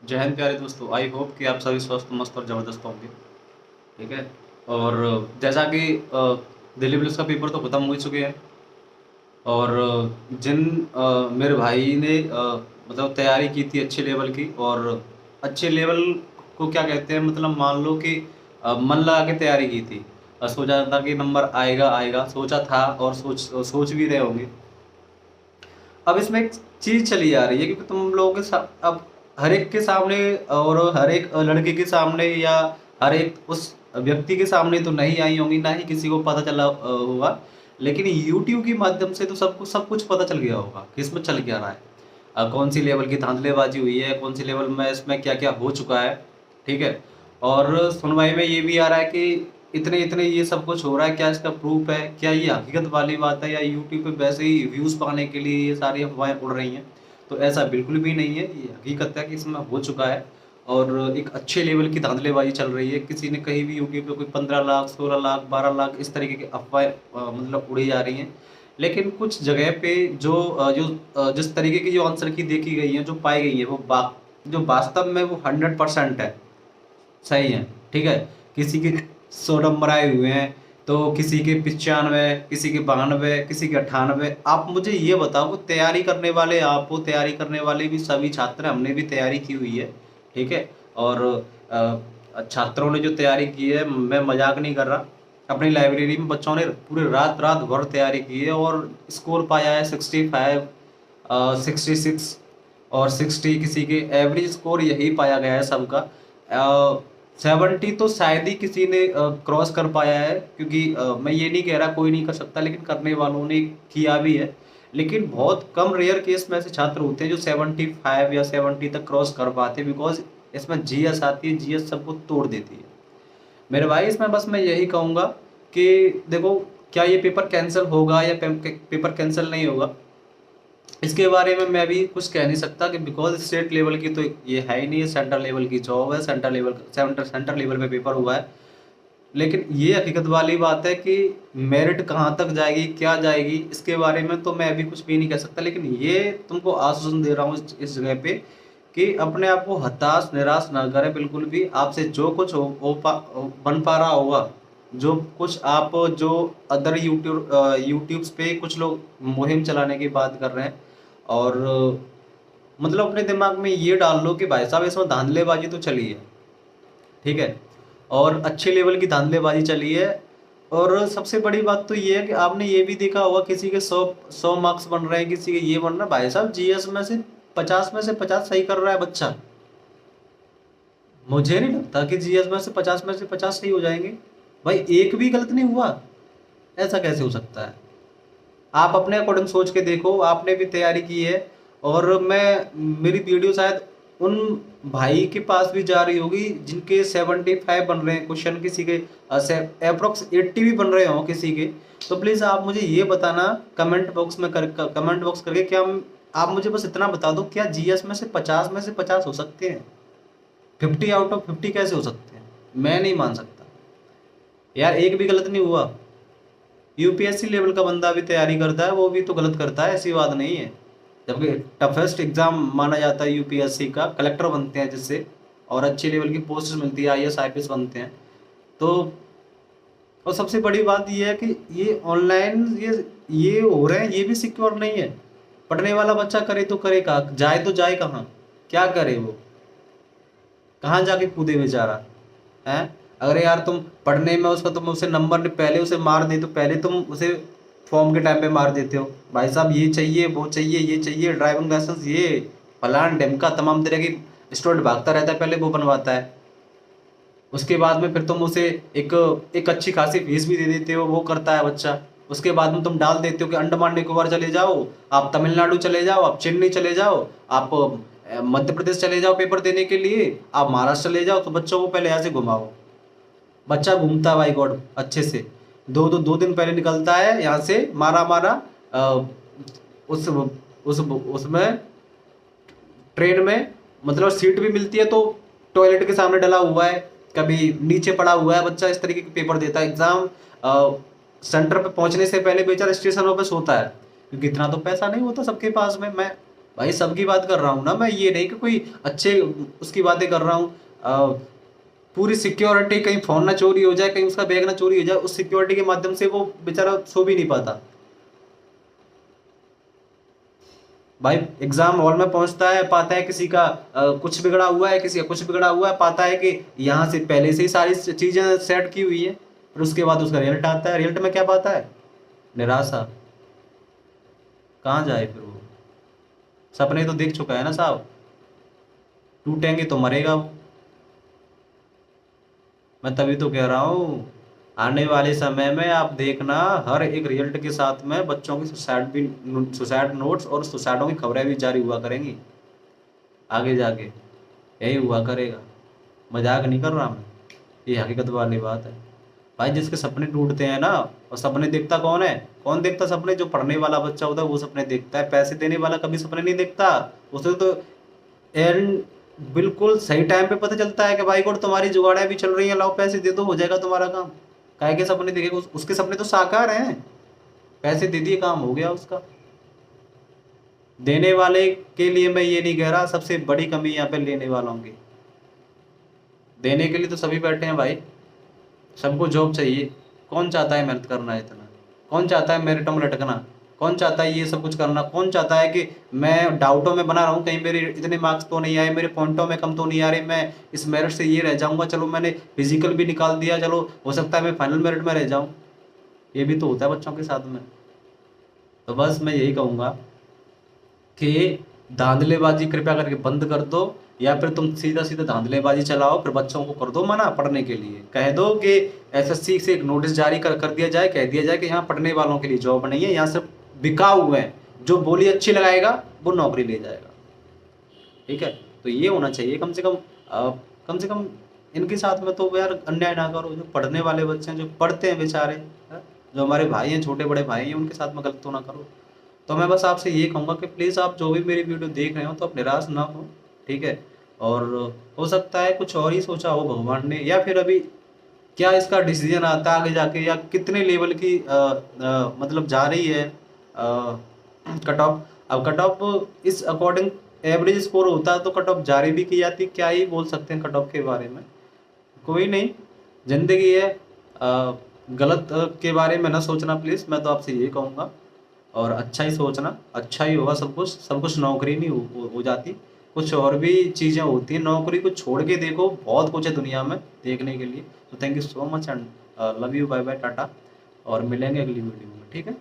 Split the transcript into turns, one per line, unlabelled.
जय हिंद प्यारे दोस्तों। आई होप कि आप सभी स्वस्थ मस्त और ज़बरदस्त होंगे। ठीक है। और जैसा कि दिल्ली पुलिस का पेपर तो ख़त्म हो ही चुके हैं। और जिन मेरे भाई ने मतलब तैयारी की थी अच्छे लेवल की, और अच्छे लेवल को क्या कहते हैं, मतलब मान लो कि मन लगा के तैयारी की थी। सोचा था कि नंबर आएगा आएगा, सोचा था और सोच भी रहे होंगे। अब इसमें एक चीज़ चली आ रही है, क्योंकि तुम लोगों के साथ अब हर एक के सामने, और हर एक लड़के के सामने, या हर एक उस व्यक्ति के सामने तो नहीं आई होंगी, ना ही किसी को पता चला होगा। लेकिन यूट्यूब के माध्यम से तो सबको सब कुछ पता चल गया होगा कि इसमें चल क्या रहा है। कौन सी लेवल की धांधलेबाजी हुई है, कौन सी लेवल में इसमें क्या क्या हो चुका है। ठीक है। और सुनवाई में ये भी आ रहा है कि इतने इतने ये सब कुछ हो रहा है, क्या इसका प्रूफ है, क्या ये हकीकत वाली बात है, या यूट्यूब पे वैसे ही व्यूज़ पाने के लिए ये सारी अफवाहें उड़ रही हैं। तो ऐसा बिल्कुल भी नहीं है, ये हकीकत है कि इसमें हो चुका है। और एक अच्छे लेवल की धांधलेबाजी चल रही है। किसी ने कहीं भी यूट्यूब पे कोई 15 लाख, 16 लाख, 12 लाख इस तरीके की अफवाहें मतलब उड़ी जा रही हैं। लेकिन कुछ जगह पे जिस तरीके की जो आंसर की देखी गई है, जो पाई गई है, वो जो वास्तव में वो 100% है, सही है। ठीक है। किसी के 100 नंबर आए हुए हैं, तो किसी के 95, किसी के 92, किसी के 98। आप मुझे ये बताओ कि तैयारी करने वाले, आप हो, तैयारी करने वाले भी सभी छात्र, हमने भी तैयारी की हुई है। ठीक है। और छात्रों ने जो तैयारी की है, मैं मजाक नहीं कर रहा। अपनी लाइब्रेरी में बच्चों ने पूरे रात रात भर तैयारी की है, और स्कोर पाया है 65, 66 और 60। किसी के एवरेज स्कोर यही पाया गया है सबका। 70 तो शायद ही किसी ने क्रॉस कर पाया है, क्योंकि मैं ये नहीं कह रहा कोई नहीं कर सकता, लेकिन करने वालों ने किया भी है। लेकिन बहुत कम रेयर केस में ऐसे छात्र होते हैं जो 75 या 70 तक क्रॉस कर पाते हैं, बिकॉज इसमें जीएस आती है, जीएस सबको तोड़ देती है। मेरे भाई, इसमें बस मैं यही कहूँगा कि देखो, क्या ये पेपर कैंसिल होगा या पेपर कैंसिल नहीं होगा, इसके बारे में मैं भी कुछ कह नहीं सकता, कि बिकॉज स्टेट लेवल की तो ये है ही नहीं, सेंट्रल लेवल की जॉब है, सेंटर लेवल पे पेपर हुआ है। लेकिन ये हकीकत वाली बात है कि मेरिट कहाँ तक जाएगी, क्या जाएगी, इसके बारे में तो मैं अभी कुछ भी नहीं कह सकता। लेकिन ये तुमको आश्वासन दे रहा हूँ इस जगह पे, कि अपने आप को हताश निराश ना करें बिल्कुल भी। आपसे जो कुछ बन पा रहा होगा, जो कुछ आप, जो अदर यूट्यूब्स पे कुछ लोग मुहिम चलाने की बात कर रहे हैं, और मतलब अपने दिमाग में ये डाल लो कि भाई साहब, इसमें धांधलेबाजी तो चली है। ठीक है। और अच्छे लेवल की धांधलेबाजी चली है। और सबसे बड़ी बात तो ये है कि आपने ये भी देखा होगा, किसी के 100 मार्क्स बन रहे हैं, किसी के ये बन रहा है। भाई साहब, जीएस में से 50 में से 50 सही कर रहा है बच्चा। मुझे नहीं लगता कि जीएस में से 50 सही हो जाएंगे। भाई, एक भी गलत नहीं हुआ। ऐसा कैसे हो सकता है? आप अपने अकॉर्डिंग सोच के देखो, आपने भी तैयारी की है। और मेरी वीडियो शायद उन भाई के पास भी जा रही होगी जिनके 75 बन रहे हैं क्वेश्चन, किसी के अप्रोक्स 80 भी बन रहे हो किसी के। तो प्लीज़ आप मुझे ये बताना कमेंट बॉक्स करके, क्या आप मुझे बस इतना बता दो, क्या जीएस में से 50 हो सकते हैं? 50 आउट ऑफ 50 कैसे हो सकते हैं? मैं नहीं मान सकता यार, एक भी गलत नहीं हुआ। यूपीएससी लेवल का बंदा भी तैयारी करता है, वो भी तो गलत करता है, ऐसी बात नहीं है। जबकि टफेस्ट एग्जाम माना जाता है यूपीएससी का, कलेक्टर बनते हैं जिससे, और अच्छी लेवल की पोस्ट मिलती है, आईएएस आईपीएस बनते हैं। तो और सबसे बड़ी बात ये है कि ये ऑनलाइन ये हो रहे हैं, ये भी सिक्योर नहीं है। पढ़ने वाला बच्चा करे तो करे कहाँ, जाए तो जाए कहाँ, क्या करे वो, कहाँ जाके कूदे बेचारा है। अगर यार तुम पढ़ने में उसका, तुम उसे नंबर पहले उसे मार दे, तो पहले तुम उसे फॉर्म के टाइम पे मार देते हो, भाई साहब ये चाहिए, वो चाहिए, ये चाहिए, ड्राइविंग लाइसेंस, ये फलान ढिमका तमाम तरह की स्टूडेंट भागता रहता है, पहले वो बनवाता है। उसके बाद में फिर तुम उसे एक एक अच्छी खासी फीस भी दे देते हो, वो करता है बच्चा। उसके बाद में तुम डाल देते हो कि अंडमान निकोबार चले जाओ, आप तमिलनाडु चले जाओ, आप चेन्नई चले जाओ, आप मध्य प्रदेश चले जाओ पेपर देने के लिए, आप महाराष्ट्र चले जाओ। तो बच्चों को पहले यहाँ से घुमाओ। बच्चा घूमता है भाई गॉड अच्छे से, दो दिन पहले निकलता है यहाँ से, मारा मारा उस उसमें ट्रेन में, मतलब सीट भी मिलती है तो टॉयलेट के सामने डला हुआ है, कभी नीचे पड़ा हुआ है बच्चा, इस तरीके के पेपर देता है। एग्जाम सेंटर पे पहुंचने से पहले बेचारा स्टेशनों पे सोता है, क्योंकि इतना तो पैसा नहीं होता सबके पास में। मैं भाई सबकी बात कर रहा हूँ ना मैं, ये नहीं कि कोई अच्छे उसकी बातें कर रहा हूँ। पूरी सिक्योरिटी, कहीं फोन ना चोरी हो जाए, कहीं उसका बैग ना चोरी हो जाए, उस सिक्योरिटी के माध्यम से वो बेचारा सो भी नहीं पाता। भाई एग्जाम हॉल में पहुंचता है, पाता है किसी का कुछ बिगड़ा हुआ है, किसी का कुछ बिगड़ा हुआ है, पाता है कि यहाँ से पहले से ही सारी चीजें सेट की हुई है, फिर उसके बाद उसका रिजल्ट आता है, रिजल्ट में क्या पाता है? निराशा। कहाँ जाए फिर वो? सपने तो देख चुका है ना साहब, टूटेंगे तो मरेगा वो। मैं तभी तो कह रहा हूँ, आने वाले समय में आप देखना, हर एक रिजल्ट के साथ में बच्चों की सुसाइड नोट्स और सुसाइडों की खबरें भी जारी हुआ करेंगी आगे जाके, यही हुआ करेगा। मजाक नहीं कर रहा मैं, ये हकीकत वाली बात है। भाई जिसके सपने टूटते हैं ना, और सपने देखता कौन है? कौन देखता सपने? जो पढ़ने वाला बच्चा होता है वो सपने देखता है, पैसे देने वाला कभी सपने नहीं देखता। उसे तो एंड बिल्कुल सही टाइम पे पता चलता है कि भाई को तुम्हारी जुगाड़ियां भी चल रही हैं, लाओ पैसे दे दो, हो जाएगा तुम्हारा काम। काहे के सपने देखेगा? उसके सपने तो साकार हैं, पैसे दे दिए काम हो गया उसका। देने वाले के लिए मैं ये नहीं कह रहा, सबसे बड़ी कमी यहाँ पे लेने वालों की। देने के लिए तो सभी बैठे हैं भाई, सबको जॉब चाहिए। कौन चाहता है मेहनत करना इतना? कौन चाहता है मेरिटों में लटकना? कौन चाहता है ये सब कुछ करना? कौन चाहता है कि मैं डाउटों में बना रहा हूँ, कहीं मेरे इतने मार्क्स तो नहीं आए, मेरे पॉइंटों में कम तो नहीं आ रहे, मैं इस मेरिट से ये रह जाऊंगा, चलो मैंने फिजिकल भी निकाल दिया, चलो हो सकता है मैं फाइनल मेरिट में रह जाऊँ। ये भी तो होता है बच्चों के साथ में। तो बस मैं यही कहूँगा कि धांधलेबाजी कृपया करके बंद कर दो, या फिर तुम सीधा सीधा धांधलेबाजी चलाओ, फिर बच्चों को कर दो मना पढ़ने के लिए। कह दो कि एसएससी से एक नोटिस जारी कर दिया जाए, कह दिया जाए कि यहाँ पढ़ने वालों के लिए जॉब नहीं है, यहाँ सिर्फ बिकाऊ हुए हैं, जो बोली अच्छी लगाएगा वो नौकरी ले जाएगा। ठीक है, तो ये होना चाहिए कम से कम। कम से कम इनके साथ में तो यार अन्याय ना करो, जो पढ़ने वाले बच्चे हैं, जो पढ़ते हैं बेचारे, जो हमारे भाई हैं, छोटे बड़े भाई हैं, उनके साथ में गलत तो ना करो। तो मैं बस आपसे ये कहूँगा कि प्लीज़ आप जो भी मेरी वीडियो देख रहे हो तो आप निराश ना हो, ठीक है। और हो सकता है कुछ और ही सोचा हो भगवान ने, या फिर अभी क्या इसका डिसीजन आता है आगे जाके, या कितने लेवल की मतलब जा रही है कट ऑफ। अब कट ऑफ इस अकॉर्डिंग एवरेज स्कोर होता है तो कट ऑफ जारी भी की जाती, क्या ही बोल सकते हैं कट ऑफ के बारे में। कोई नहीं, जिंदगी है। गलत के बारे में ना सोचना प्लीज़, मैं तो आपसे ये कहूँगा। और अच्छा ही सोचना, अच्छा ही होगा सब कुछ। सब कुछ नौकरी नहीं हो जाती, कुछ और भी चीज़ें होती हैं। नौकरी को छोड़ के देखो, बहुत कुछ है दुनिया में देखने के लिए। तो thank you so much and love you, bye bye, tata. और मिलेंगे अगली वीडियो में, ठीक है।